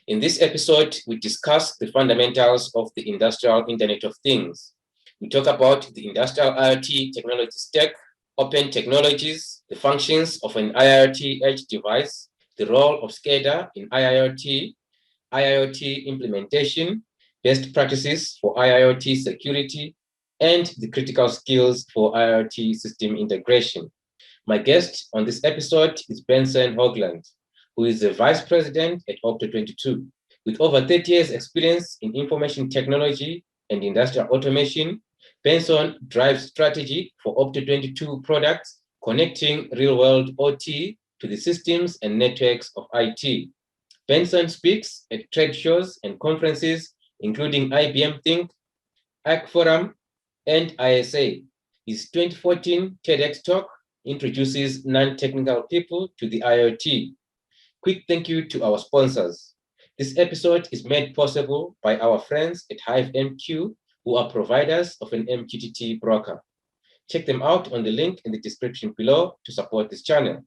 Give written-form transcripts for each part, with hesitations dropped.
In this episode, we discuss the fundamentals of the industrial Internet of Things. We talk about the industrial IoT technology stack, open technologies, the functions of an IoT edge device, the role of SCADA in IIoT implementation, best practices for IIoT security, and the critical skills for IoT system integration. My guest on this episode is Benson Hougland, who is the Vice President at Opto22. With over 30 years experience in information technology and industrial automation, Benson drives strategy for Opto22 products, connecting real-world OT to the systems and networks of IT. Benson speaks at trade shows and conferences, including IBM Think, ACK Forum, and ISA. His 2014 TEDx Talk introduces non-technical people to the IoT. Quick thank you to our sponsors. This episode is made possible by our friends at HiveMQ, who are providers of an MQTT broker. Check them out on the link in the description below to support this channel.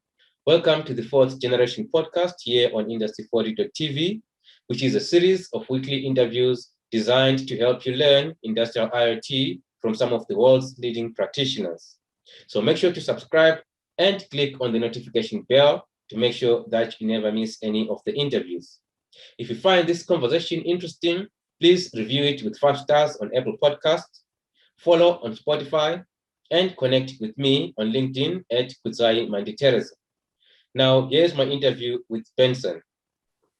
Welcome to the fourth generation podcast here on Industry40.tv, which is a series of weekly interviews designed to help you learn industrial IoT from some of the world's leading practitioners. So make sure to subscribe and click on the notification bell to make sure that you never miss any of the interviews. If you find this conversation interesting, please review it with 5 stars on Apple Podcasts, follow on Spotify, and connect with me on LinkedIn at Kudzai Manditereza. Now, here's my interview with Benson.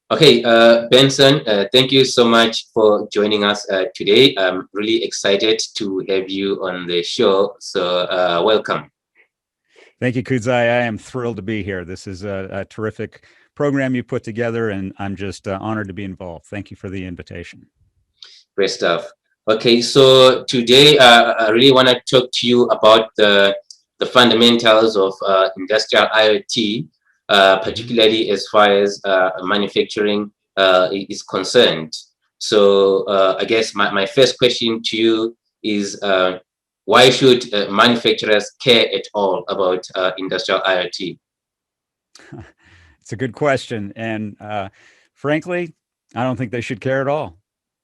Okay, Benson, thank you so much for joining us today. I'm really excited to have you on the show, so welcome. Thank you, Kudzai. I am thrilled to be here. This is a terrific program you put together, and I'm just honored to be involved. Thank you for the invitation. Great stuff. Okay, so today I really want to talk to you about the fundamentals of industrial IoT, particularly as far as manufacturing is concerned. So I guess my first question to you is, why should manufacturers care at all about industrial IoT? It's a good question. And frankly, I don't think they should care at all.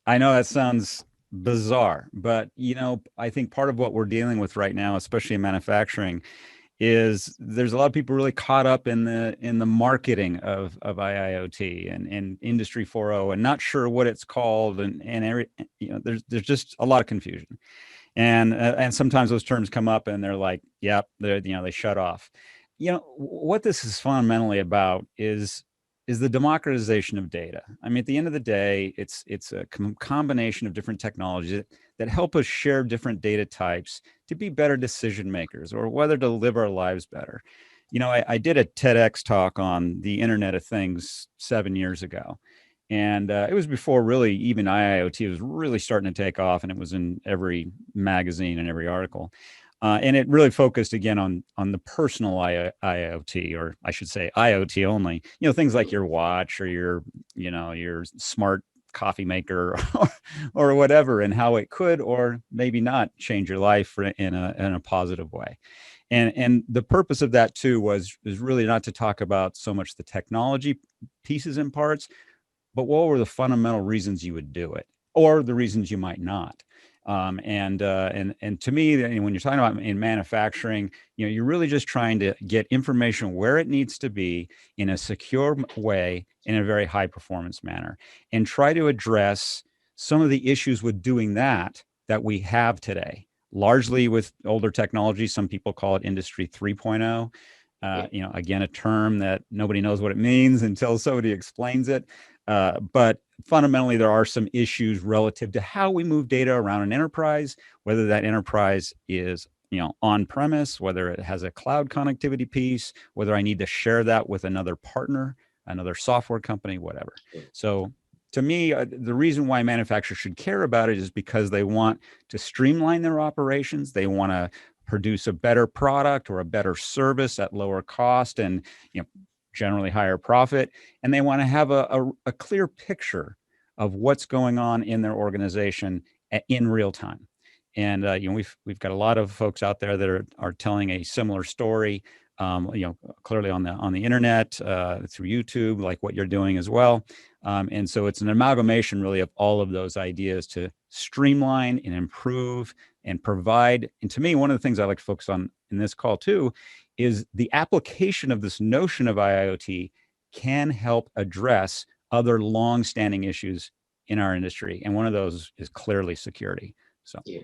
I know that sounds bizarre, but I think part of what we're dealing with right now, especially in manufacturing, is there's a lot of people really caught up in the marketing of IIoT and Industry 4.0 and not sure what it's called, and there's just a lot of confusion. And sometimes those terms come up and they're like, yep, they shut off. What this is fundamentally about is the democratization of data. I mean, at the end of the day, it's a combination of different technologies that help us share different data types to be better decision makers, or whether to live our lives better. I did a TEDx talk on the Internet of Things 7 years ago. And it was before really even IIoT was really starting to take off, and it was in every magazine and every article. And it really focused again on the personal IoT, or I should say IoT only. Things like your watch or your smart coffee maker or whatever, and how it could or maybe not change your life in a positive way. And the purpose of that too is really not to talk about so much the technology pieces and parts, but what were the fundamental reasons you would do it, or the reasons you might not? And to me, when you're talking about in manufacturing, you're really just trying to get information where it needs to be in a secure way, in a very high performance manner, and try to address some of the issues with doing that we have today, largely with older technology. Some people call it Industry 3.0. Again, a term that nobody knows what it means until somebody explains it. But fundamentally, there are some issues relative to how we move data around an enterprise, whether that enterprise is on premise, whether it has a cloud connectivity piece, whether I need to share that with another partner, another software company, whatever. So to me, the reason why manufacturers should care about it is because they want to streamline their operations. They want to produce a better product or a better service at lower cost and generally higher profit, and they want to have a clear picture of what's going on in their organization in real time. And we've got a lot of folks out there that are telling a similar story. clearly on the internet, through YouTube, like what you're doing as well. And so it's an amalgamation really of all of those ideas to streamline and improve and provide. And to me, one of the things I like to focus on in this call too, is the application of this notion of IIoT can help address other long-standing issues in our industry. And one of those is clearly security. So yeah.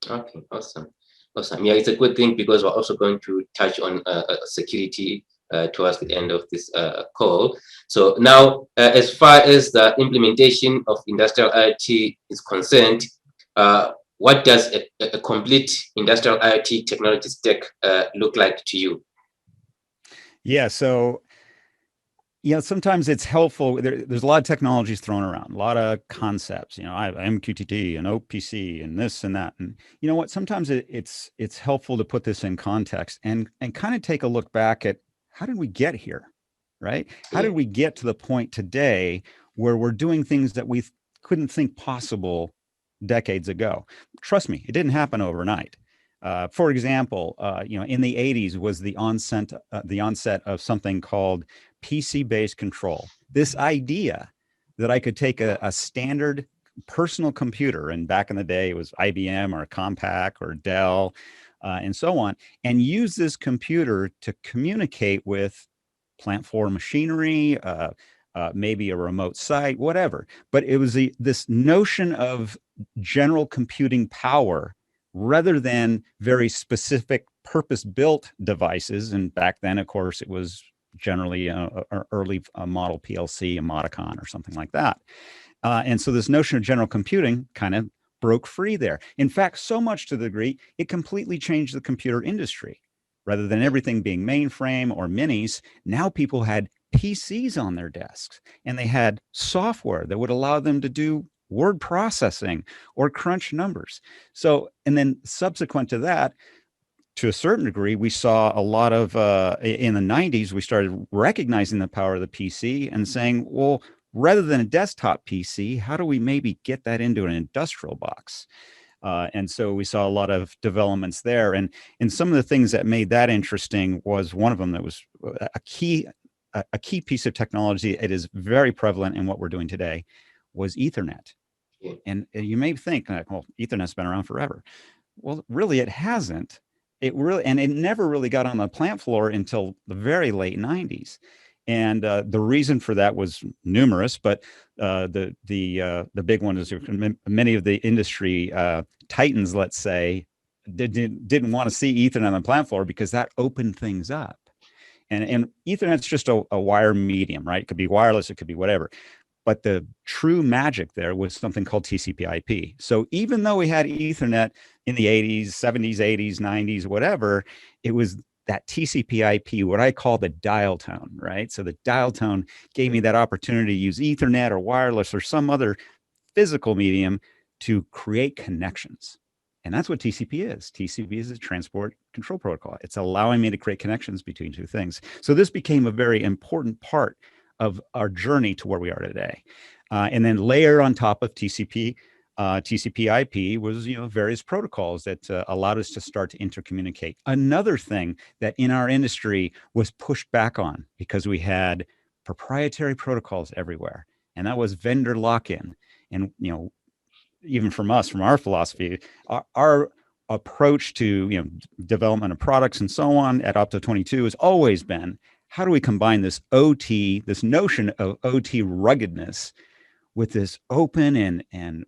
Okay, awesome. Awesome. Yeah, it's a good thing because we're also going to touch on security towards the end of this call. So now, as far as the implementation of industrial IoT is concerned, what does a complete industrial IoT technology stack look like to you? Yeah, so sometimes it's helpful. There's a lot of technologies thrown around, a lot of concepts. I have MQTT and OPC and this and that. And you know what? Sometimes it's helpful to put this in context and kind of take a look back at how did we get here, right? How did we get to the point today where we're doing things that we couldn't think possible decades ago? Trust me, it didn't happen overnight. For example, in the 80s was the onset of something called PC-based control. This idea that I could take a standard personal computer, and back in the day it was IBM or Compaq or Dell, and so on, and use this computer to communicate with plant floor machinery, maybe a remote site, whatever. But it was this notion of general computing power rather than very specific purpose-built devices. And back then, of course, it was generally an early model PLC, a Modicon or something like that. And so this notion of general computing kind of broke free there. In fact, so much to the degree, it completely changed the computer industry. Rather than everything being mainframe or minis, now people had PCs on their desks, and they had software that would allow them to do word processing or crunch numbers. So, and then subsequent to that, to a certain degree, we saw a lot of, in the 90s, we started recognizing the power of the PC and saying, well, rather than a desktop PC, how do we maybe get that into an industrial box? And so we saw a lot of developments there. And some of the things that made that interesting was one of them that was a key piece of technology. It is very prevalent in what we're doing today, was Ethernet. And you may think, well, Ethernet's been around forever. Well, really, it hasn't. It never really got on the plant floor until the very late 90s. And the reason for that was numerous, but the big one is many of the industry titans, let's say, didn't want to see Ethernet on the plant floor because that opened things up. And Ethernet's just a wire medium, right? It could be wireless, it could be whatever. But the true magic there was something called TCP/IP. So even though we had Ethernet in the 80s, 70s, 80s, 90s, whatever, it was that TCP/IP, what I call the dial tone, right? So the dial tone gave me that opportunity to use Ethernet or wireless or some other physical medium to create connections. And that's what TCP is. TCP is a transport control protocol. It's allowing me to create connections between two things. So this became a very important part of our journey to where we are today. And then layer on top of TCP, TCP/IP was, various protocols that allowed us to start to intercommunicate. Another thing that in our industry was pushed back on because we had proprietary protocols everywhere, and that was vendor lock-in. And, even from us, from our philosophy, our approach to, development of products and so on at Opto22 has always been, how do we combine this OT, this notion of OT ruggedness with this open and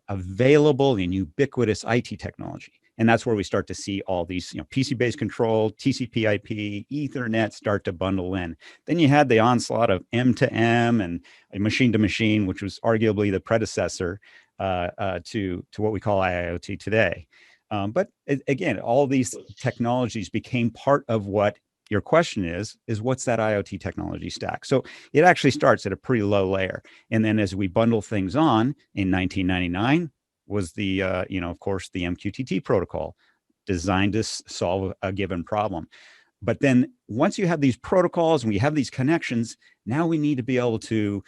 available and ubiquitous IT technology? And that's where we start to see all these, PC-based control, TCP/IP, Ethernet start to bundle in. Then you had the onslaught of M2M and machine-to-machine, which was arguably the predecessor to what we call IIoT today. But again, all these technologies became part of what your question is what's that IoT technology stack? So it actually starts at a pretty low layer. And then as we bundle things on in 1999 was the, of course, the MQTT protocol designed to solve a given problem. But then once you have these protocols and we have these connections, now we need to be able to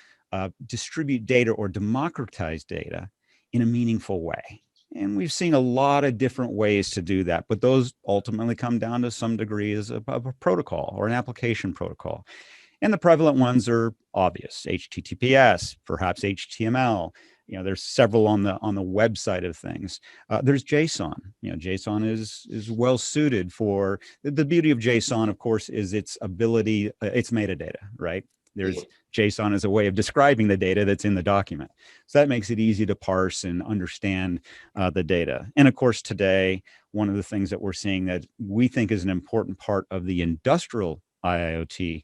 distribute data or democratize data in a meaningful way. And we've seen a lot of different ways to do that, but those ultimately come down to some degree as a protocol or an application protocol. And the prevalent ones are obvious: HTTPS, perhaps HTML. There's several on the website of things. There's JSON. JSON is well suited for the beauty of JSON, of course, is its ability, its metadata, right? There's JSON as a way of describing the data that's in the document. So that makes it easy to parse and understand the data. And of course, today, one of the things that we're seeing that we think is an important part of the industrial IoT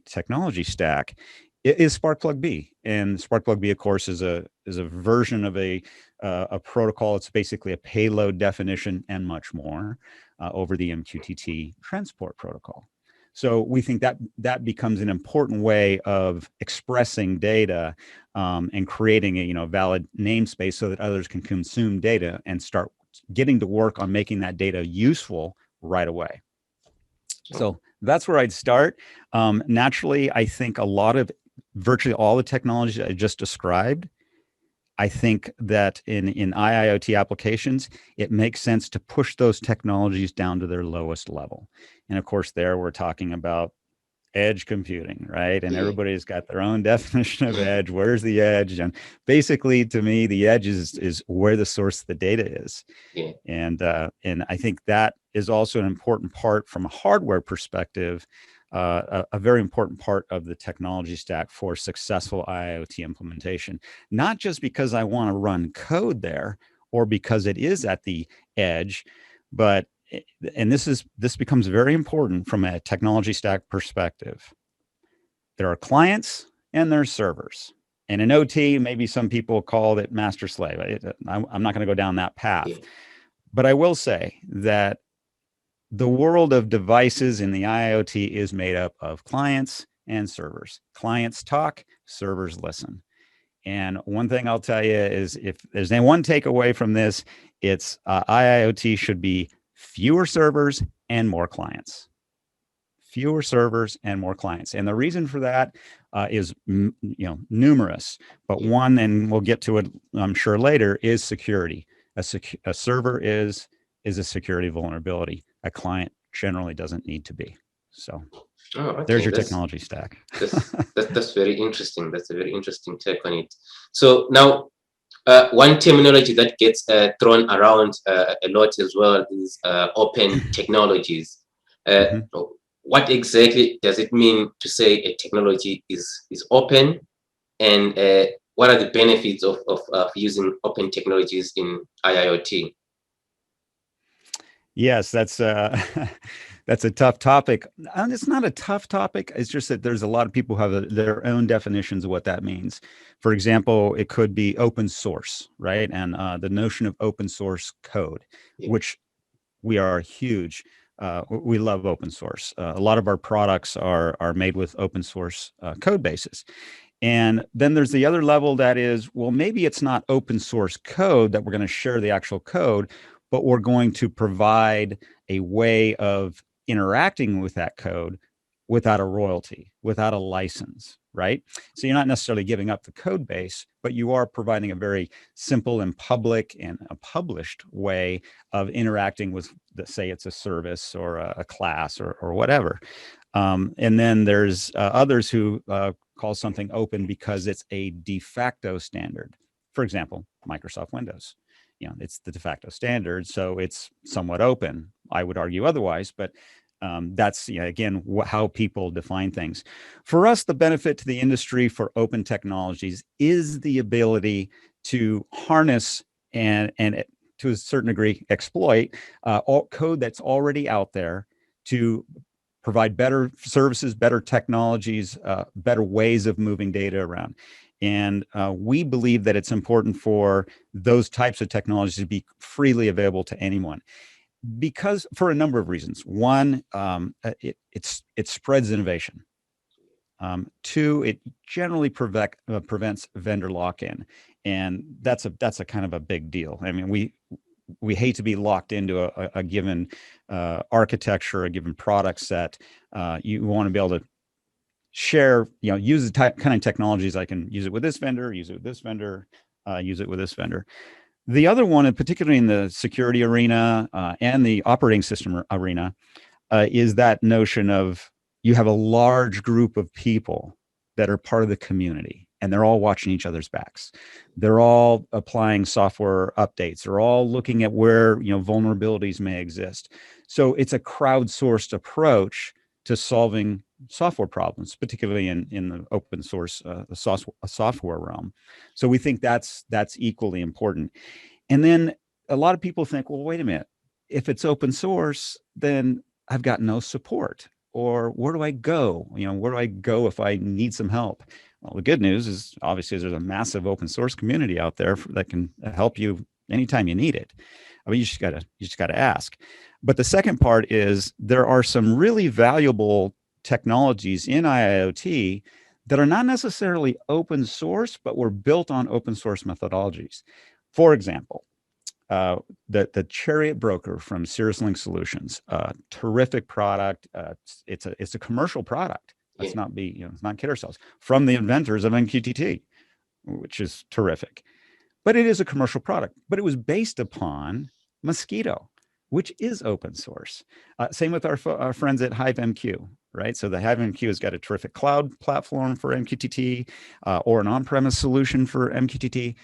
technology stack is SparkPlug-B. And SparkPlug-B, of course, is a version of a protocol. It's basically a payload definition and much more over the MQTT transport protocol. So we think that becomes an important way of expressing data and creating a valid namespace so that others can consume data and start getting to work on making that data useful right away. So that's where I'd start. Naturally, I think virtually all the technologies I just described, I think that in IIoT applications, it makes sense to push those technologies down to their lowest level. And of course, there we're talking about edge computing, right? And everybody's got their own definition of edge. Where's the edge? And basically, to me, the edge is where the source of the data is. And I think that is also an important part from a hardware perspective, a very important part of the technology stack for successful IoT implementation. Not just because I want to run code there or because it is at the edge, but this becomes very important from a technology stack perspective. There are clients and there's servers. And in OT, maybe some people call it master slave. I'm not going to go down that path. But I will say that the world of devices in the IoT is made up of clients and servers. Clients talk, servers listen. And one thing I'll tell you is, if there's any one takeaway from this, it's IIoT should be fewer servers and more clients. Fewer servers and more clients. And the reason for that is numerous. But one, and we'll get to it, I'm sure later, is security. A server is a security vulnerability. A client generally doesn't need to be. So there's your technology stack. That's very interesting. That's a very interesting take on it. So now, one terminology that gets thrown around a lot as well is open technologies. What exactly does it mean to say a technology is open, and what are the benefits of using open technologies in IIoT? Yes, that's a tough topic. And it's not a tough topic. It's just that there's a lot of people who have their own definitions of what that means. For example, it could be open source, right? And the notion of open source code, which we are huge. We love open source. A lot of our products are made with open source code bases. And then there's the other level that is, well, maybe it's not open source code that we're going to share the actual code, but we're going to provide a way of interacting with that code without a royalty, without a license, right? So you're not necessarily giving up the code base, but you are providing a very simple and public and a published way of interacting with, say it's a service or a class or whatever. And then there's others who call something open because it's a de facto standard. For example, Microsoft Windows. It's the de facto standard, so it's somewhat open. I would argue otherwise, but that's, again, how people define things. For us, the benefit to the industry for open technologies is the ability to harness and to a certain degree exploit all code that's already out there to provide better services, better technologies, better ways of moving data around. And we believe that it's important for those types of technologies to be freely available to anyone, because for a number of reasons. One, it spreads innovation. Two, it generally prevents vendor lock-in, and that's a kind of a big deal. I mean, we hate to be locked into a given architecture, a given product set. You want to be able to share, use the kind of technologies. I can use it with this vendor, use it with this vendor, use it with this vendor. The other one, and particularly in the security arena and the operating system arena, is that notion of you have a large group of people that are part of the community, and they're all watching each other's backs. They're all applying software updates. They're all looking at where vulnerabilities may exist. So it's a crowdsourced approach to solving software problems, particularly in the open source software realm. So we think that's equally important. And then a lot of people think, well, wait a minute, if it's open source, then I've got no support. Or where do I go? Where do I go if I need some help? Well, the good news is obviously there's a massive open source community out there that can help you anytime you need it. I mean, you just gotta ask. But the second part is there are some really valuable technologies in IIoT that are not necessarily open source, but were built on open source methodologies. For example, the Chariot Broker from Cirrus Link Solutions, terrific product. It's a commercial product. Let's not kid ourselves. From the inventors of MQTT, which is terrific. But it is a commercial product. But it was based upon Mosquito, which is open source. Same with our friends at HiveMQ, right? So the HiveMQ has got a terrific cloud platform for MQTT or an on-premise solution for MQTT.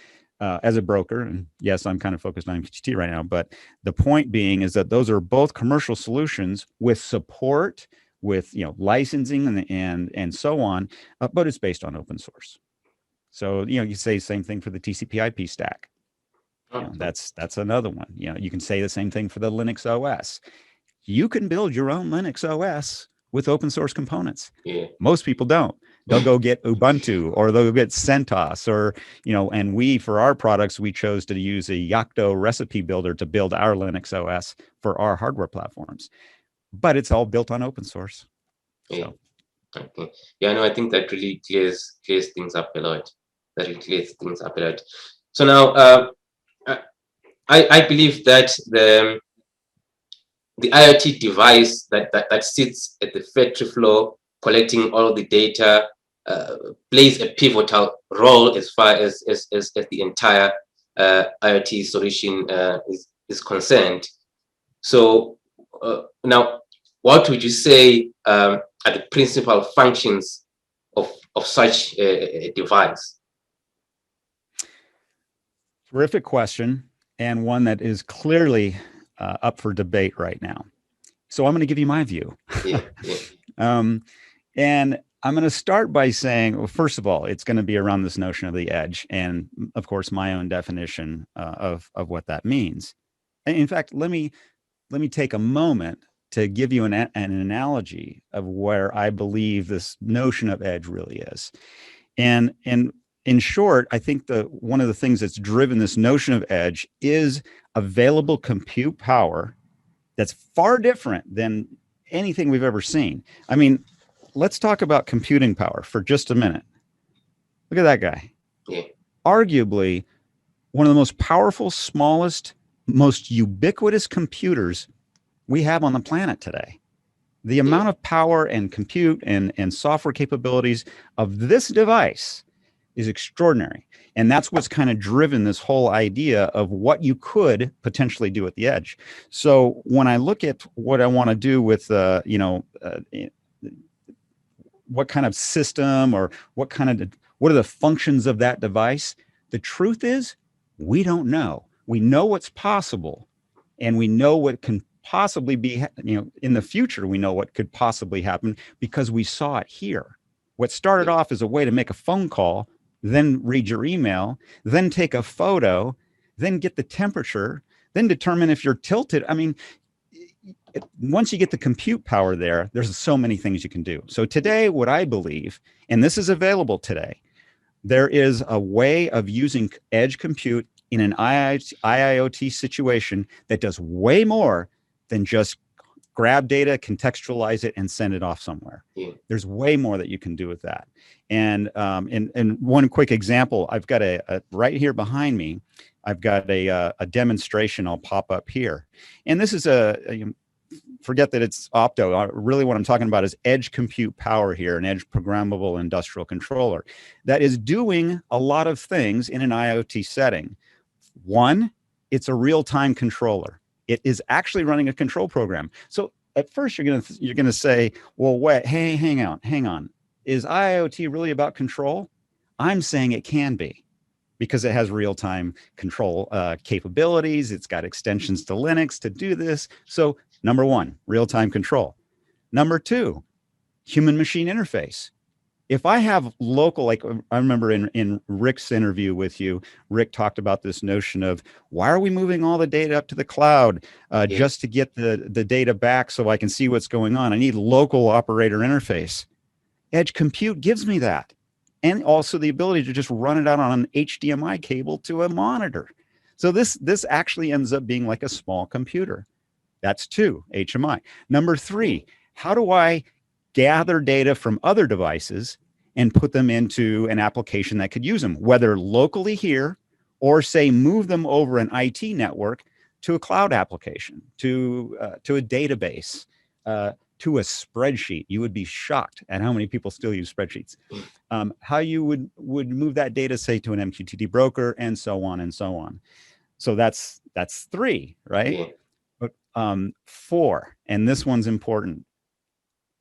As a broker, and yes, I'm kind of focused on MQTT right now, but the point being is that those are both commercial solutions with support, with licensing and so on, but it's based on open source. So you say the same thing for the TCP/IP stack. That's another one. You can say the same thing for the Linux OS. You can build your own Linux OS with open source components. Most people don't. They'll go get Ubuntu or they'll get CentOS or, and we, for our products, we chose to use a Yocto recipe builder to build our Linux OS for our hardware platforms. But it's all built on open source. So. Okay. I think that really clears things up a lot. So now, I believe that the IoT device that sits at the factory floor collecting all the data plays a pivotal role as far as the entire IoT solution is concerned. So now, what would you say are the principal functions of such a device? Terrific question, and one that is clearly up for debate right now. So I'm going to give you my view. And I'm going to start by saying, well, first of all, it's going to be around this notion of the edge, and of course, my own definition of what that means. And in fact, let me take a moment to give you an analogy of where I believe this notion of edge really is. And in short, I think one of the things that's driven this notion of edge is available compute power that's far different than anything we've ever seen. I mean, let's talk about computing power for just a minute. Look at that guy. Arguably, one of the most powerful, smallest, most ubiquitous computers we have on the planet today. The amount of power and compute and software capabilities of this device is extraordinary. And that's what's kind of driven this whole idea of what you could potentially do at the edge. So when I look at what I want to do with, what kind of system or what are the functions of that device? The truth is, we don't know. We know what's possible, and we know what can possibly be, in the future, we know what could possibly happen because we saw it here. What started off as a way to make a phone call, then read your email, then take a photo, then get the temperature, then determine if you're tilted. I mean, once you get the compute power there, there's so many things you can do. So today, what I believe, and this is available today, there is a way of using edge compute in an IIoT situation that does way more than just grab data, contextualize it, and send it off somewhere. There's way more that you can do with that. And one quick example, I've got a right here behind me, I've got a demonstration I'll pop up here. And this is forget that it's Opto. Really what I'm talking about is edge compute power here, an edge programmable industrial controller that is doing a lot of things in an IoT setting. One, it's a real-time controller. It is actually running a control program. So at first you're gonna say, well, wait, hey, hang on. Is IoT really about control? I'm saying it can be, because it has real-time control capabilities. It's got extensions to Linux to do this. So number one, real-time control. Number two, human-machine interface. If I have local, like I remember in Rick's interview with you, Rick talked about this notion of, why are we moving all the data up to the cloud just to get the data back so I can see what's going on? I need local operator interface. Edge compute gives me that. And also the ability to just run it out on an HDMI cable to a monitor. So this actually ends up being like a small computer. That's two, HMI. Number three, how do I gather data from other devices and put them into an application that could use them, whether locally here or say move them over an IT network to a cloud application, to a database, to a spreadsheet. You would be shocked at how many people still use spreadsheets. How you would move that data, say, to an MQTT broker, and so on and so on. So that's three, right? But four, and this one's important.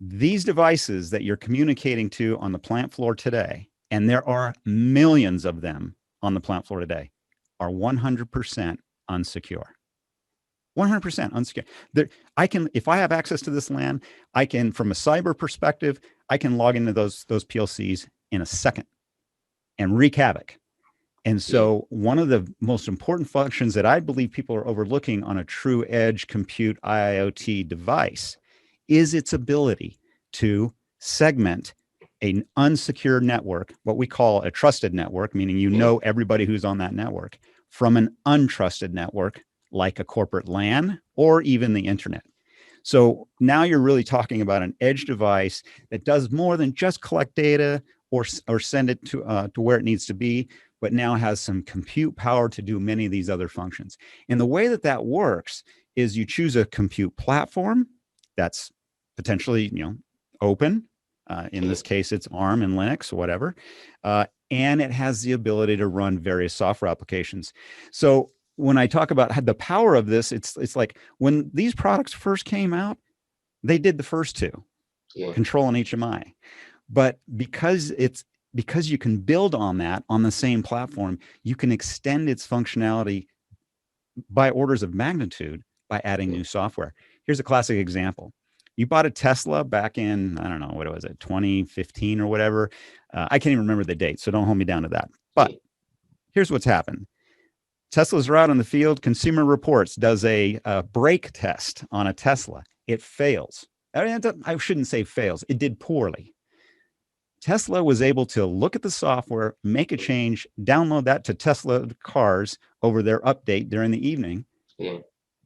These devices that you're communicating to on the plant floor today, and there are millions of them on the plant floor today, are 100% unsecure. 100% unsecure. I can, if I have access to this LAN, I can, from a cyber perspective, I can log into those PLCs in a second and wreak havoc. And so one of the most important functions that I believe people are overlooking on a true edge compute IoT device is its ability to segment an unsecured network, what we call a trusted network, meaning you know everybody who's on that network, from an untrusted network, like a corporate LAN or even the internet. So now you're really talking about an edge device that does more than just collect data or send it to where it needs to be, but now has some compute power to do many of these other functions. And the way that works is you choose a compute platform that's potentially, open. In this case, it's ARM and Linux or whatever. And it has the ability to run various software applications. So when I talk about the power of this, it's like when these products first came out, they did the first two, control and HMI. But because you can build on that on the same platform, you can extend its functionality by orders of magnitude by adding new software. Here's a classic example. You bought a Tesla back in, I don't know, what was it, 2015 or whatever. I can't even remember the date, so don't hold me down to that. But here's what's happened. Teslas are out in the field. Consumer Reports does a brake test on a Tesla. It fails. I shouldn't say fails. It did poorly. Tesla was able to look at the software, make a change, download that to Tesla cars over their update during the evening,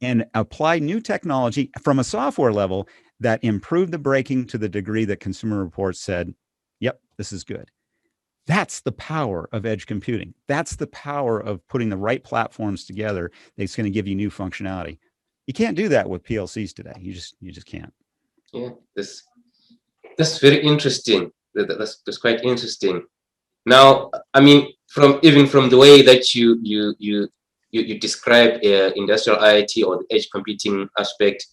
and apply new technology from a software level that improved the braking to the degree that Consumer Reports said, yep, this is good. That's the power of edge computing. That's the power of putting the right platforms together that's going to give you new functionality. You can't do that with PLCs today. You just can't. Yeah, that's very interesting. That's quite interesting. Now, I mean, from the way that you describe industrial IoT or the edge computing aspect,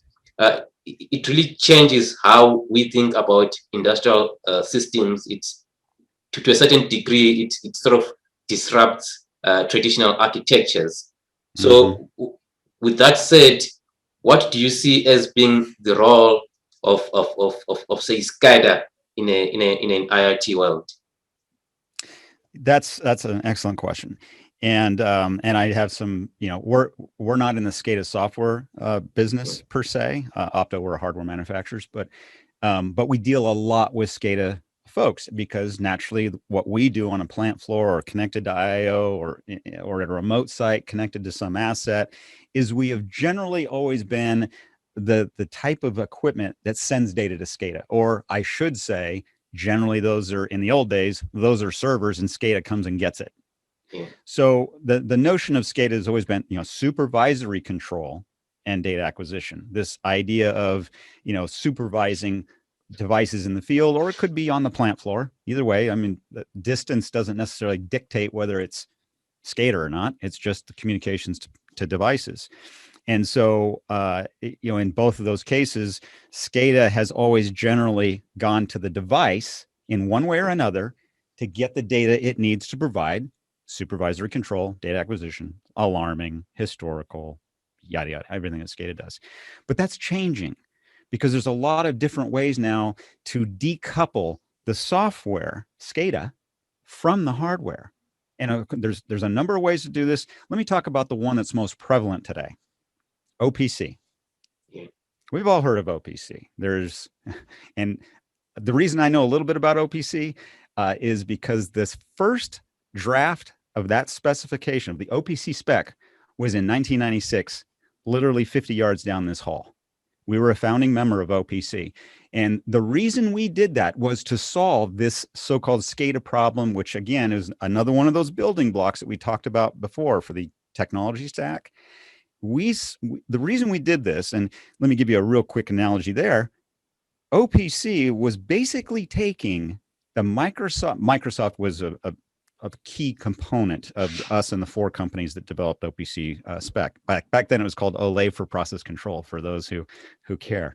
it really changes how we think about industrial systems. It's to a certain degree, it sort of disrupts traditional architectures. So, with that said, what do you see as being the role of say SCADA in an IoT world? That's an excellent question. And I have some, we're not in the SCADA software business per se. Opto, we're hardware manufacturers, but we deal a lot with SCADA folks because naturally what we do on a plant floor or connected to IO or at a remote site connected to some asset is we have generally always been the type of equipment that sends data to SCADA, or I should say, generally those are, in the old days, those are servers and SCADA comes and gets it. So the notion of SCADA has always been, supervisory control and data acquisition. This idea of, supervising devices in the field, or it could be on the plant floor. Either way, I mean, the distance doesn't necessarily dictate whether it's SCADA or not. It's just the communications to devices. And so, in both of those cases, SCADA has always generally gone to the device in one way or another to get the data it needs to provide supervisory control, data acquisition, alarming, historical, yada, yada, everything that SCADA does. But that's changing because there's a lot of different ways now to decouple the software, SCADA, from the hardware. And there's a number of ways to do this. Let me talk about the one that's most prevalent today. OPC. We've all heard of OPC. And the reason I know a little bit about OPC is because this first draft of that specification, of the OPC spec, was in 1996, literally 50 yards down this hall. We were a founding member of OPC. And the reason we did that was to solve this so-called SCADA problem, which again is another one of those building blocks that we talked about before for the technology stack. The reason we did this, and let me give you a real quick analogy there. OPC was basically taking the Microsoft was a key component of us and the 4 companies that developed OPC spec. Back then it was called OLAY for process control, for those who care.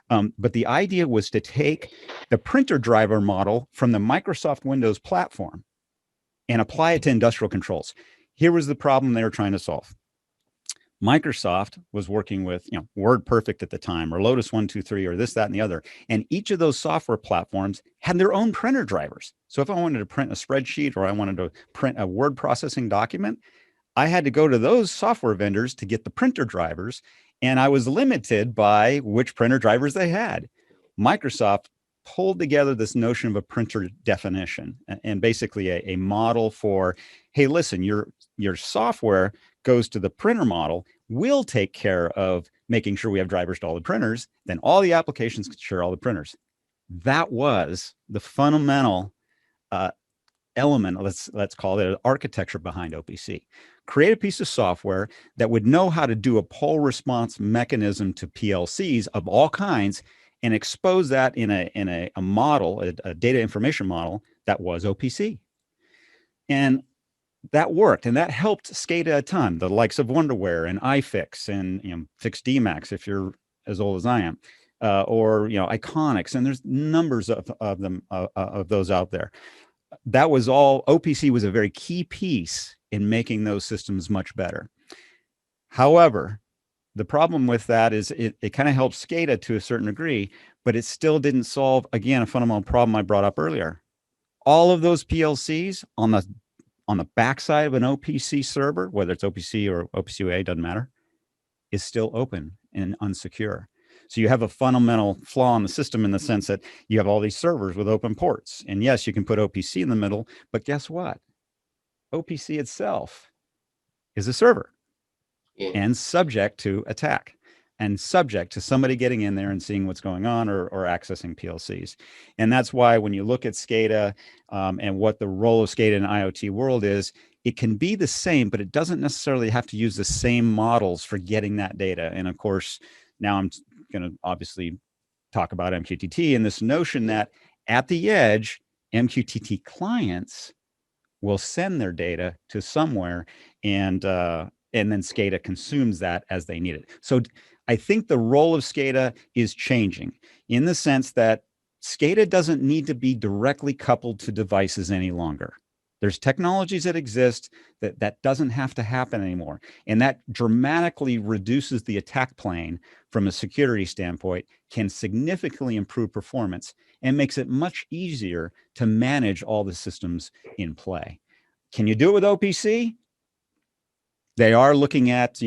But the idea was to take the printer driver model from the Microsoft Windows platform and apply it to industrial controls. Here was the problem they were trying to solve. Microsoft was working with, WordPerfect at the time, or Lotus 123, or this, that, and the other. And each of those software platforms had their own printer drivers. So if I wanted to print a spreadsheet or I wanted to print a word processing document, I had to go to those software vendors to get the printer drivers. And I was limited by which printer drivers they had. Microsoft pulled together this notion of a printer definition and basically a model for, hey, listen, your software goes to the printer model. We'll take care of making sure we have drivers to all the printers. Then all the applications can share all the printers. That was the fundamental element, let's call it, architecture behind OPC. Create a piece of software that would know how to do a pull response mechanism to PLCs of all kinds and expose that in a model, a data information model that was OPC. And that worked, and that helped SCADA a ton, the likes of Wonderware and iFix and Fix DMAX, if you're as old as I am, or Iconics, and there's numbers of them of those out there. That was all. OPC was a very key piece in making those systems much better. However, the problem with that is it kind of helped SCADA to a certain degree, but it still didn't solve, again, a fundamental problem I brought up earlier. All of those PLCs on the backside of an OPC server, whether it's OPC or OPC-UA, doesn't matter, is still open and unsecure. So you have a fundamental flaw in the system in the sense that you have all these servers with open ports. And yes, you can put OPC in the middle, but guess what? OPC itself is a server and subject to attack and subject to somebody getting in there and seeing what's going on or accessing PLCs. And that's why when you look at SCADA and what the role of SCADA in the IoT world is, it can be the same, but it doesn't necessarily have to use the same models for getting that data. And of course, now I'm going to obviously talk about MQTT and this notion that at the edge, MQTT clients will send their data to somewhere and then SCADA consumes that as they need it. So I think the role of SCADA is changing in the sense that SCADA doesn't need to be directly coupled to devices any longer. There's technologies that exist that doesn't have to happen anymore. And that dramatically reduces the attack plane from a security standpoint, can significantly improve performance, and makes it much easier to manage all the systems in play. Can you do it with OPC? They are looking at,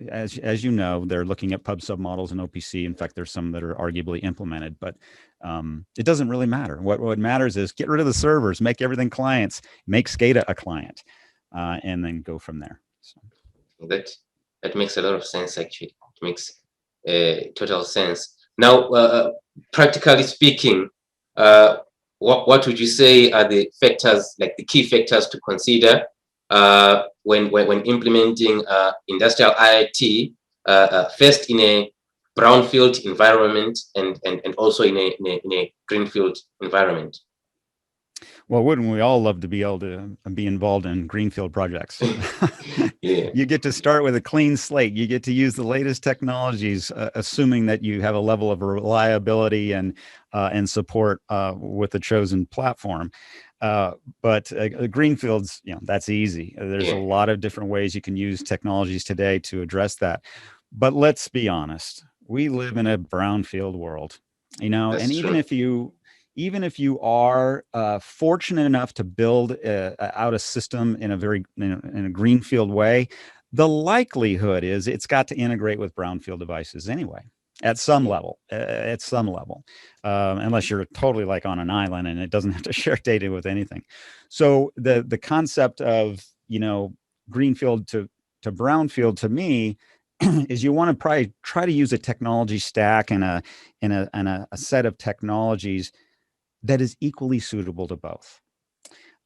as you know, they're looking at pub sub models in OPC. In fact, there's some that are arguably implemented, but it doesn't really matter. What matters is get rid of the servers, make everything clients, make SCADA a client, and then go from there. So. That makes a lot of sense, actually. It makes total sense. Now, practically speaking, what would you say are the factors, like the key factors to consider when implementing industrial IoT first in a brownfield environment and also in a greenfield environment? Well, wouldn't we all love to be able to be involved in greenfield projects? Yeah. You get to start with a clean slate. You get to use the latest technologies, assuming that you have a level of reliability and support with the chosen platform. But greenfields, that's easy. There's a lot of different ways you can use technologies today to address that. But let's be honest, we live in a brownfield world, That's and even if you are fortunate enough to build out a system in a very in a greenfield way, the likelihood is it's got to integrate with brownfield devices anyway, at some level, unless you're totally like on an island and it doesn't have to share data with anything. So the concept of greenfield to brownfield, to me, is you want to probably try to use a technology stack and a set of technologies that is equally suitable to both.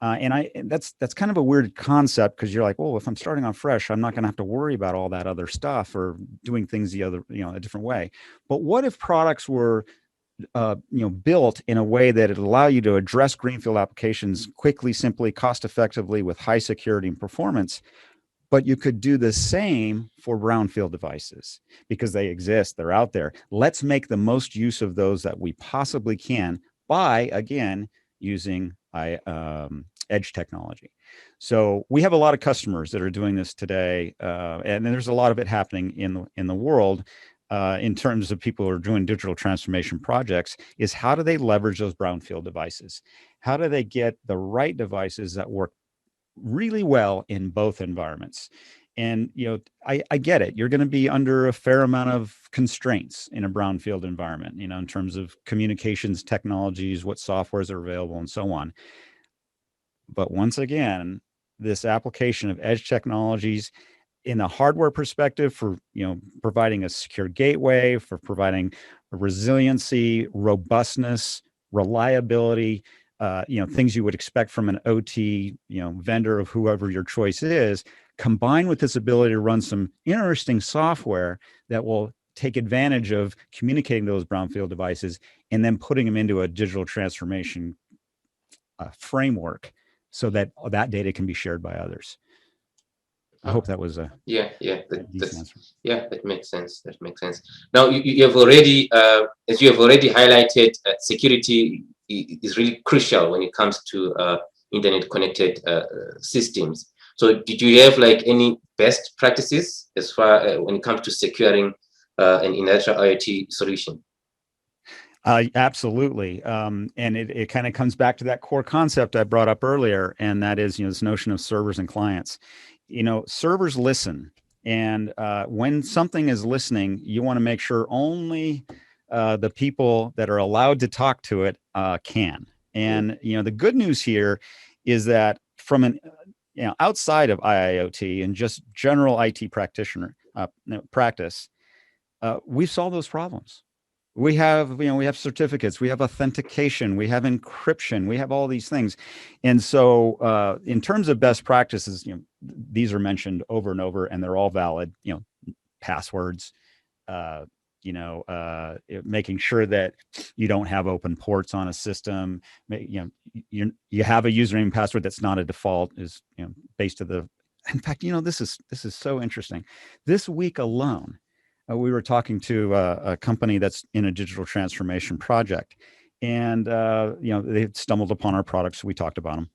And that's kind of a weird concept, because you're like, well, if I'm starting on fresh, I'm not going to have to worry about all that other stuff or doing things a different way. But what if products were built in a way that it allow you to address greenfield applications quickly, simply, cost effectively, with high security and performance, but you could do the same for brownfield devices because they exist, they're out there. Let's make the most use of those that we possibly can by, again, using edge technology. So we have a lot of customers that are doing this today, and there's a lot of it happening in the world. In terms of people who are doing digital transformation projects, is how do they leverage those brownfield devices? How do they get the right devices that work really well in both environments? And I get it. You're going to be under a fair amount of constraints in a brownfield environment, in terms of communications technologies, what softwares are available, and so on. But once again, this application of edge technologies in a hardware perspective for providing a secure gateway, for providing resiliency, robustness, reliability, things you would expect from an OT vendor of whoever your choice is, combined with this ability to run some interesting software that will take advantage of communicating those brownfield devices and then putting them into a digital transformation framework so that that data can be shared by others. I hope that was a decent answer. Yeah, that makes sense. Now you have already, as you have already highlighted, security is really crucial when it comes to internet connected systems. So did you have like any best practices as far when it comes to securing an industrial IoT solution? Absolutely. And it kind of comes back to that core concept I brought up earlier, and that is, this notion of servers and clients. Servers listen, and when something is listening, you want to make sure only the people that are allowed to talk to it can. And the good news here is that from an outside of IIoT and just general IT practitioner practice, we've solved those problems. We have, we have certificates, we have authentication, we have encryption, we have all these things. And so in terms of best practices, these are mentioned over and over, and they're all valid, passwords, making sure that you don't have open ports on a system. You have a username and password that's not a default, is based to the. In fact, this is so interesting. This week alone, we were talking to a company that's in a digital transformation project, and they stumbled upon our products, so we talked about them.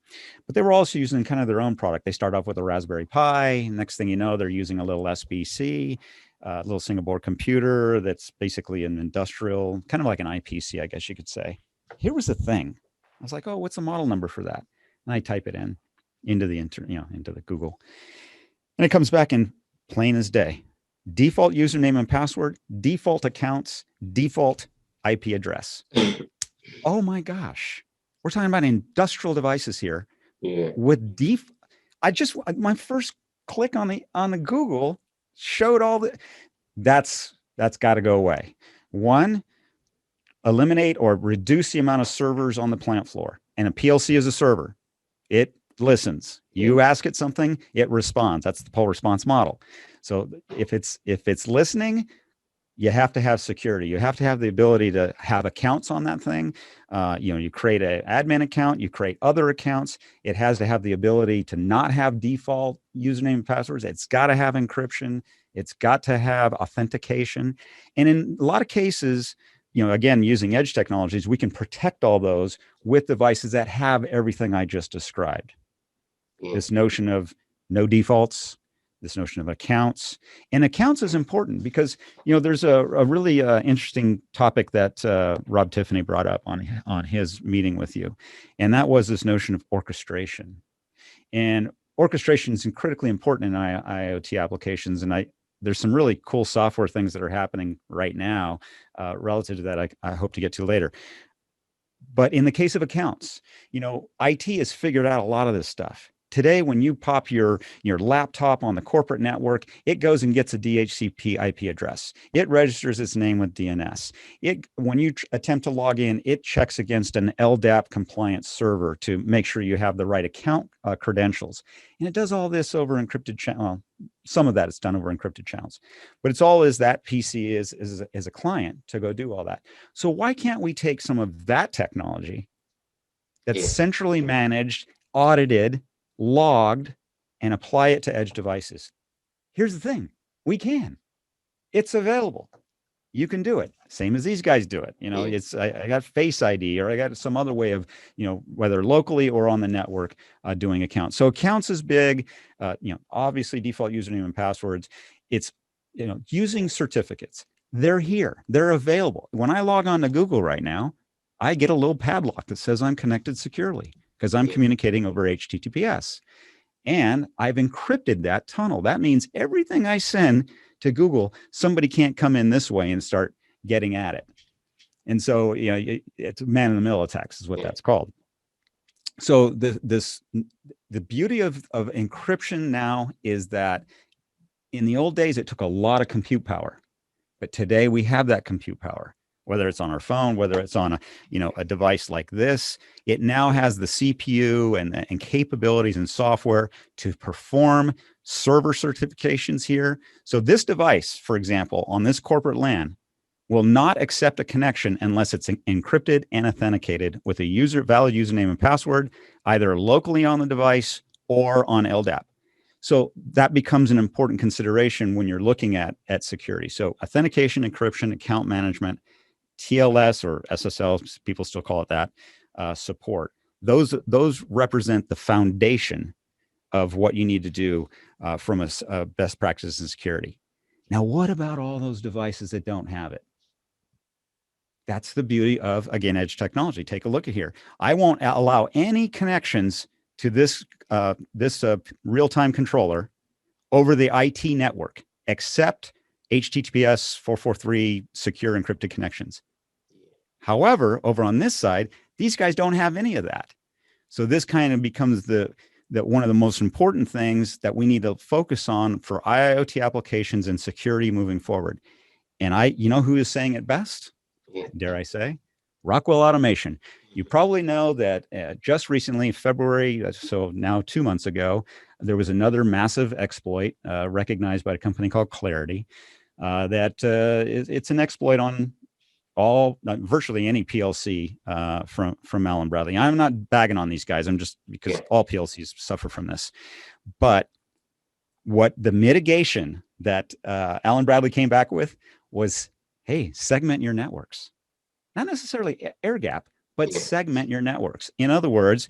But they were also using kind of their own product. They start off with a Raspberry Pi. Next thing you know, they're using a little SBC, a little single board computer that's basically an industrial, kind of like an IPC, I guess you could say. Here was the thing. I was like, oh, what's the model number for that? And I type it into the into the Google, and it comes back in plain as day. Default username and password, default accounts, default IP address. Oh my gosh. We're talking about industrial devices here. Yeah. With my first click on the Google showed all the, that's got to go away. One, eliminate or reduce the amount of servers on the plant floor. And a PLC is a server. It listens. You ask it something, it responds. That's the pull response model. So if it's listening, you have to have security. You have to have the ability to have accounts on that thing. You create an admin account, you create other accounts. It has to have the ability to not have default username and passwords. It's got to have encryption. It's got to have authentication. And in a lot of cases, again, using edge technologies, we can protect all those with devices that have everything I just described. This notion of no defaults, this notion of accounts. And accounts is important because, there's a really interesting topic that Rob Tiffany brought up on his meeting with you. And that was this notion of orchestration. And orchestration is critically important in IoT applications. And there's some really cool software things that are happening right now relative to that I hope to get to later. But in the case of accounts, IT has figured out a lot of this stuff. Today, when you pop your laptop on the corporate network, it goes and gets a DHCP IP address. It registers its name with DNS. When you attempt to log in, it checks against an LDAP compliant server to make sure you have the right account credentials. And it does all this over encrypted channel. Some of that is done over encrypted channels, but it's all is that PC is a client to go do all that. So why can't we take some of that technology that's centrally managed, audited, logged, and apply it to edge devices? Here's the thing. We can. It's available. You can do it. Same as these guys do it. It's I got Face ID or I got some other way of, whether locally or on the network doing accounts. So accounts is big. Obviously default username and passwords. It's, using certificates. They're here. They're available. When I log on to Google right now, I get a little padlock that says I'm connected securely because I'm communicating over HTTPS. And I've encrypted that tunnel. That means everything I send to Google, somebody can't come in this way and start getting at it. And so, it's man-in-the-middle attacks is what that's called. So the beauty of encryption now is that in the old days, it took a lot of compute power. But today we have that compute power. Whether it's on our phone, whether it's on a device like this, it now has the CPU and capabilities and software to perform server certifications here. So this device, for example, on this corporate LAN, will not accept a connection unless it's encrypted and authenticated with a valid username and password, either locally on the device or on LDAP. So that becomes an important consideration when you're looking at security. So authentication, encryption, account management, TLS or SSL, people still call it that, support. Those represent the foundation of what you need to do from a best practices in security. Now, what about all those devices that don't have it? That's the beauty of, again, edge technology. Take a look at here. I won't allow any connections to this real-time controller over the IT network, except HTTPS 443 secure encrypted connections. However, over on this side, these guys don't have any of that. So this kind of becomes one of the most important things that we need to focus on for IoT applications and security moving forward. And who is saying it best? Dare I say? Rockwell Automation. You probably know that just recently, February, so now 2 months ago, there was another massive exploit recognized by a company called Clarity. It's an exploit on virtually any PLC from Allen Bradley. I'm not bagging on these guys. I'm just because all PLCs suffer from this. But what the mitigation that Allen Bradley came back with was, hey, segment your networks. Not necessarily air gap, but segment your networks. In other words,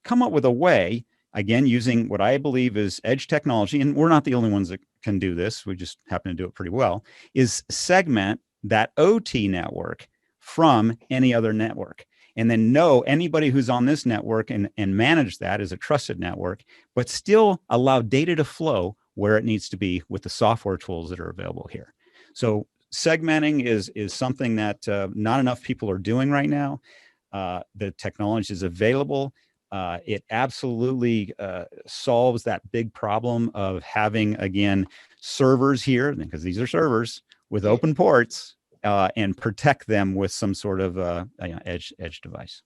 come up with a way, again, using what I believe is edge technology, and we're not the only ones that can do this, we just happen to do it pretty well, is segment that OT network from any other network. And then know anybody who's on this network and manage that as a trusted network, but still allow data to flow where it needs to be with the software tools that are available here. So segmenting is something that not enough people are doing right now. The technology is available. It absolutely solves that big problem of having, again, servers here, because these are servers with open ports, and protect them with some sort of edge device.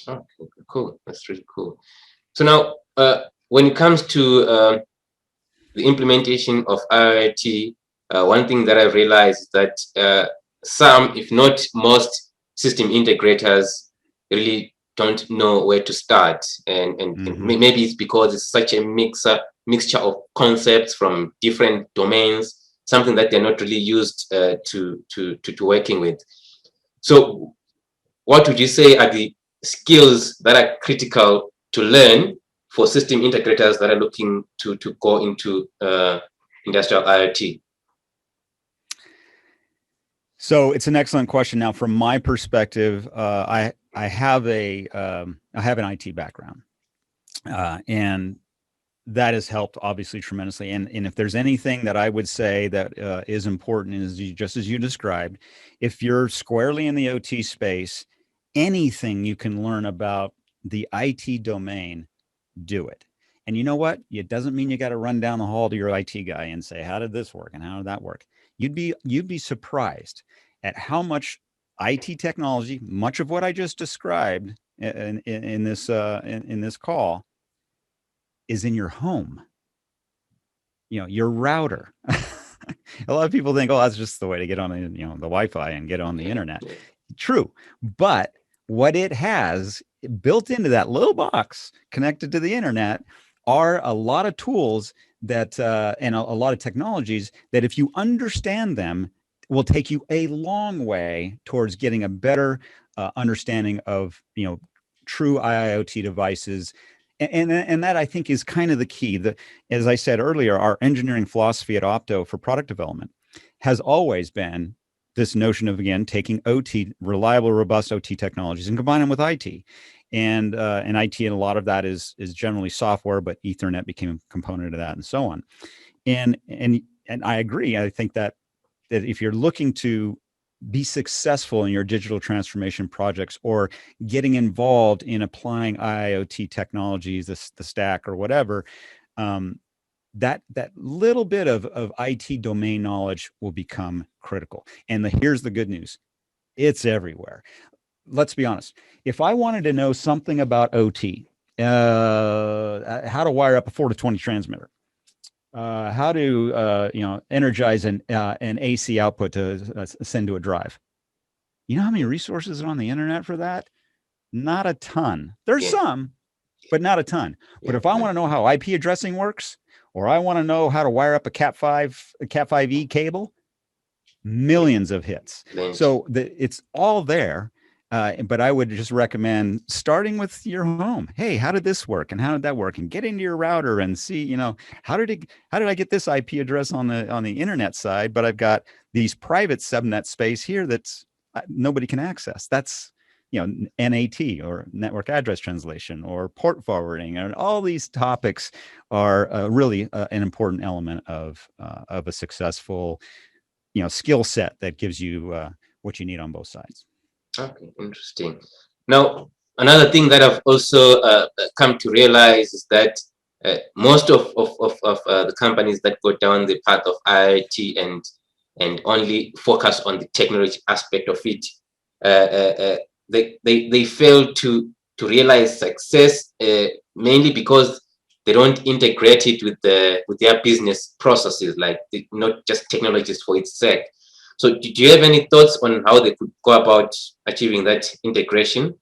Oh, cool. That's really cool. So now, when it comes to the implementation of IoT, one thing that I've realized is that some, if not most, system integrators really don't know where to start, and maybe it's because it's such a mixture of concepts from different domains, something that they're not really used to working with. So, what would you say are the skills that are critical to learn for system integrators that are looking to go into industrial IoT? So it's an excellent question. Now, from my perspective, I have an IT background, and that has helped obviously tremendously. And if there's anything that I would say that is important is just as you described, if you're squarely in the OT space, anything you can learn about the IT domain, do it. And you know what? It doesn't mean you got to run down the hall to your IT guy and say, "How did this work and how did that work?" You'd be surprised at how much IT technology, much of what I just described in this call, is in your home. You know, your router. A lot of people think, "Oh, that's just the way to get on the Wi-Fi and get on the internet." True, but what it has built into that little box connected to the internet are a lot of tools that and a lot of technologies that, if you understand them, will take you a long way towards getting a better understanding of true IIoT devices. And that, I think, is kind of the key. As I said earlier, our engineering philosophy at Opto for product development has always been this notion of, again, taking OT, reliable, robust OT technologies, and combine them with IT. And IT, and a lot of that is generally software, but Ethernet became a component of that, and so on. And I agree. I think that if you're looking to be successful in your digital transformation projects, or getting involved in applying IoT technologies, the stack or whatever, that little bit of IT domain knowledge will become critical. And here's the good news: it's everywhere. Let's be honest. If I wanted to know something about OT, how to wire up a 4 to 20 transmitter, how to energize an AC output to send to a drive. You know how many resources are on the internet for that? Not a ton. There's some, but not a ton. But if I want to know how IP addressing works, or I want to know how to wire up a Cat5e cable, millions of hits. So it's all there. But I would just recommend starting with your home. Hey, how did this work, and how did that work? And get into your router and see, how did I get this IP address on the internet side, but I've got these private subnet space here that's nobody can access. That's NAT, or network address translation, or port forwarding, and all these topics are really an important element of a successful skill set that gives you what you need on both sides. Okay, interesting. Now, another thing that I've also come to realize is that most of the companies that go down the path of IoT and only focus on the technology aspect of it, they fail to realize success, mainly because they don't integrate it with their business processes, like not just technologies for its sake. So do you have any thoughts on how they could go about achieving that integration?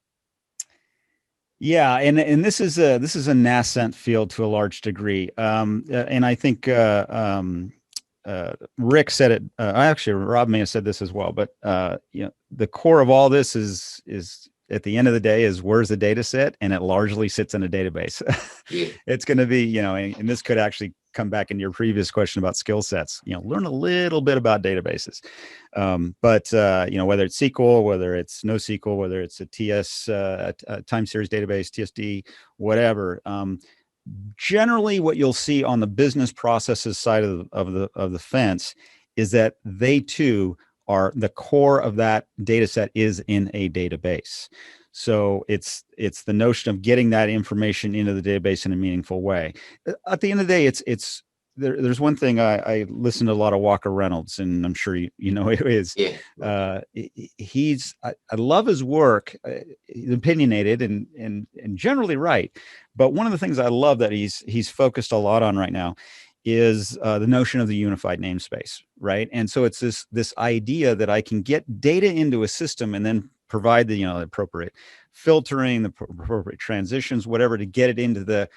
Yeah, and this is a nascent field to a large degree, and I think Rick said it. Actually, Rob may have said this as well. But the core of all this is at the end of the day is, where's the data sit, and it largely sits in a database. It's going to be and this could actually come back into your previous question about skill sets. Learn a little bit about databases, but whether it's SQL, whether it's NoSQL, whether it's a TS a time series database, TSD, whatever. Generally, what you'll see on the business processes side of the fence is that they too are the core of that data set is in a database. So it's the notion of getting that information into the database in a meaningful way. At the end of the day, it's there's one thing I listen to a lot of Walker Reynolds, and I'm sure you know who he is. Yeah. I love his work. He's opinionated and generally right. But one of the things I love that he's focused a lot on right now is the notion of the unified namespace, right? And so it's this idea that I can get data into a system and then provide the appropriate filtering, the appropriate transitions, whatever, to get it into the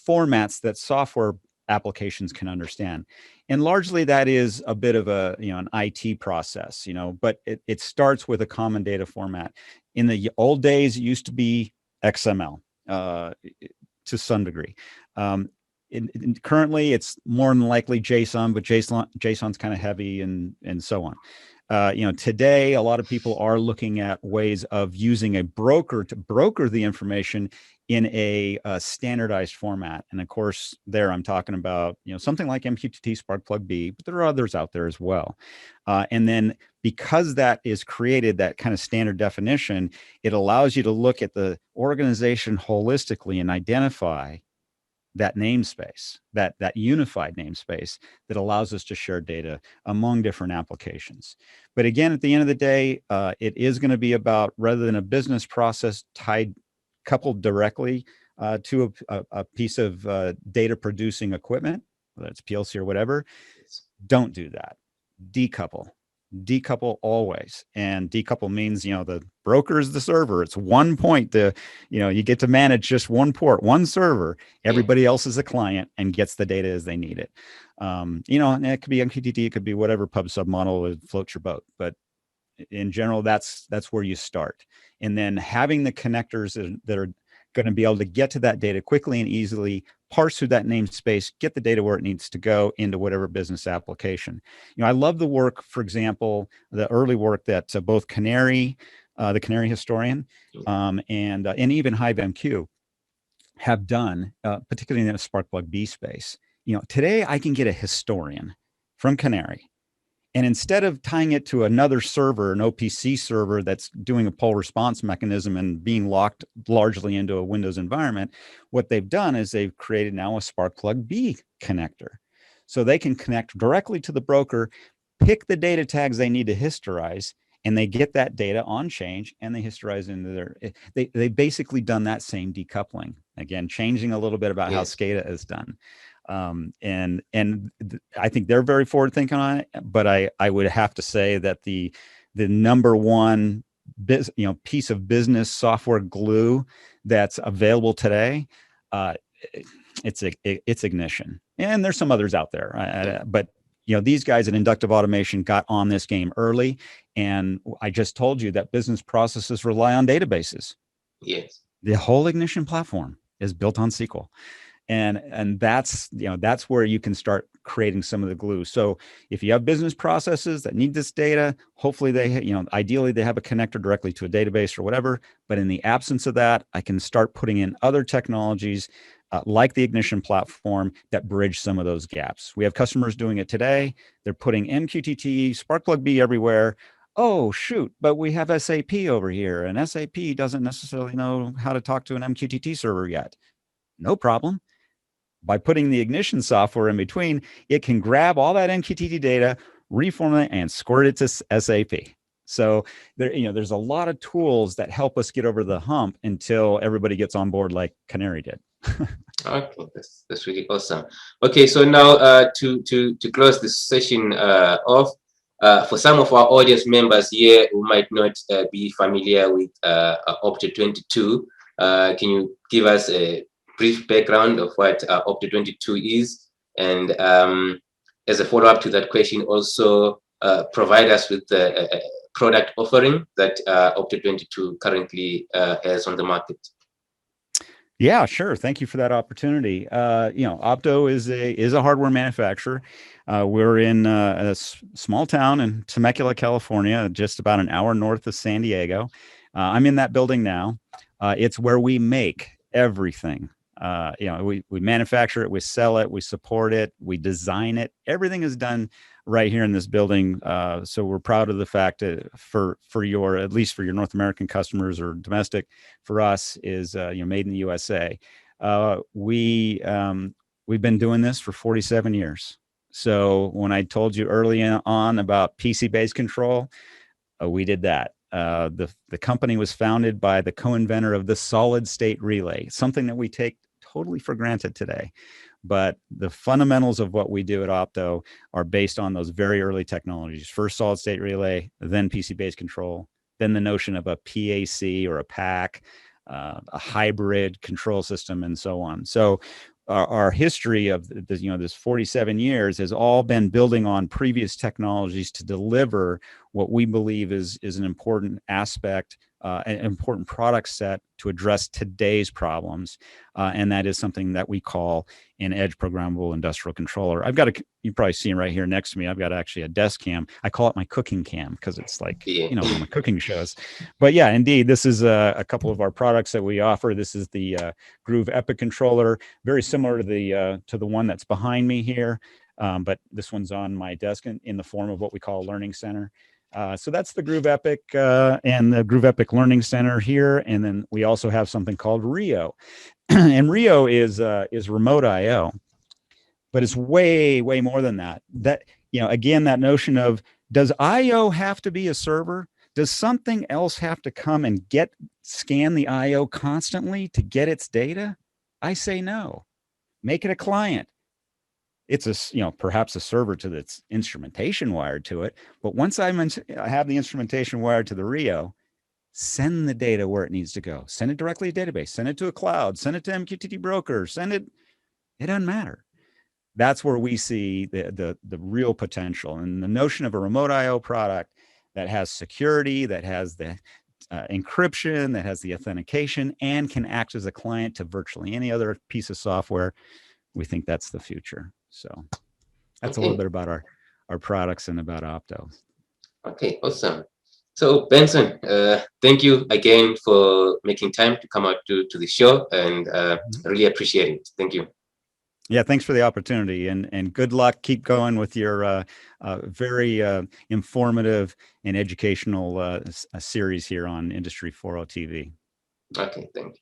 formats that software applications can understand. And largely that is a bit of an IT process, but it starts with a common data format. In the old days, it used to be XML to some degree. Currently, it's more than likely JSON, but JSON's kind of heavy and so on. Today, a lot of people are looking at ways of using a broker to broker the information in a standardized format. And of course, there I'm talking about, something like MQTT Spark-Plug-B, but there are others out there as well. And then because that is created, that kind of standard definition, it allows you to look at the organization holistically and identify that namespace, that unified namespace that allows us to share data among different applications. But again, at the end of the day, it is going to be about, rather than a business process coupled directly to a piece of data producing equipment, whether it's PLC or whatever, don't do that. Decouple always. And decouple means, the broker is the server. It's one point. You get to manage just one port, one server. Everybody else is a client and gets the data as they need it. And it could be MQTT, it could be whatever pub sub model would float your boat. But in general, that's where you start. And then having the connectors that are going to be able to get to that data quickly and easily, parse through that namespace, get the data where it needs to go into whatever business application. I love the work, for example, the early work that both Canary, the Canary historian, and even HiveMQ have done, particularly in the Spark-Plug-B space. Today I can get a historian from Canary, and instead of tying it to another server, an OPC server that's doing a poll response mechanism and being locked largely into a Windows environment, what they've done is they've created now a Spark-Plug-B connector. So they can connect directly to the broker, pick the data tags they need to historize, and they get that data on change and they historize into they've basically done that same decoupling. Again, changing a little bit about how SCADA is done. And I think they're very forward thinking on it, but I would have to say that the number one piece of business software glue that's available today, it's Ignition. And there's some others out there, but these guys at Inductive Automation got on this game early, and I just told you that business processes rely on databases. Yes. The whole Ignition platform is built on SQL. And that's where you can start creating some of the glue. So if you have business processes that need this data, hopefully ideally they have a connector directly to a database or whatever. But in the absence of that, I can start putting in other technologies like the Ignition platform that bridge some of those gaps. We have customers doing it today. They're putting MQTT, Spark-Plug-B everywhere. Oh, shoot, but we have SAP over here, and SAP doesn't necessarily know how to talk to an MQTT server yet. No problem. By putting the Ignition software in between, it can grab all that MQTT data, reformat it, and squirt it to SAP. So there's a lot of tools that help us get over the hump until everybody gets on board like Canary did. Okay, that's really awesome. Okay, so now to close this session off, for some of our audience members here who might not be familiar with Opto22, can you give us a brief background of what Opto22 is, and as a follow-up to that question, also provide us with the product offering that Opto22 currently has on the market? Yeah, sure. Thank you for that opportunity. Opto is a hardware manufacturer. We're in a small town in Temecula, California, just about an hour north of San Diego. I'm in that building now. It's where we make everything. We manufacture it, we sell it, we support it, we design it. Everything is done right here in this building. So we're proud of the fact that for at least for your North American customers or domestic, for us is made in the USA. We We've been doing this for 47 years. So when I told you early on about PC-based control, we did that. The company was founded by the co-inventor of the solid state relay, something that we take totally for granted today. But the fundamentals of what we do at Opto are based on those very early technologies. First solid state relay, then PC-based control, then the notion of a PAC or a PAC, a hybrid control system, and so on. So our history of this, this 47 years has all been building on previous technologies to deliver what we believe is an important aspect, an important product set to address today's problems. And that is something that we call an edge programmable industrial controller. I've got you probably see right here next to me, I've got actually a desk cam. I call it my cooking cam because it's like, one of my cooking shows. But yeah, indeed, this is a couple of our products that we offer. This is the Groove Epic controller, very similar to the one that's behind me here. But this one's on my desk in the form of what we call a learning center. So that's the Groove Epic and the Groove Epic Learning Center here. And then we also have something called Rio. And Rio is remote IO, but it's way, way more than that. That, again, that notion of, does IO have to be a server? Does something else have to come and scan the IO constantly to get its data? I say no. Make it a client. It's perhaps a server to its instrumentation wired to it. But once I have the instrumentation wired to the Rio, send the data where it needs to go. Send it directly to a database, send it to a cloud, send it to MQTT broker, it doesn't matter. That's where we see the real potential. And the notion of a remote IO product that has security, that has the encryption, that has the authentication, and can act as a client to virtually any other piece of software, we think that's the future. So that's a little bit about our products and about Opto. Okay, awesome. So Benson, thank you again for making time to come out to the show, and really appreciate it. Thank you. Yeah, thanks for the opportunity, and good luck. Keep going with your very informative and educational series here on Industry 4.0 TV. Okay, thank you.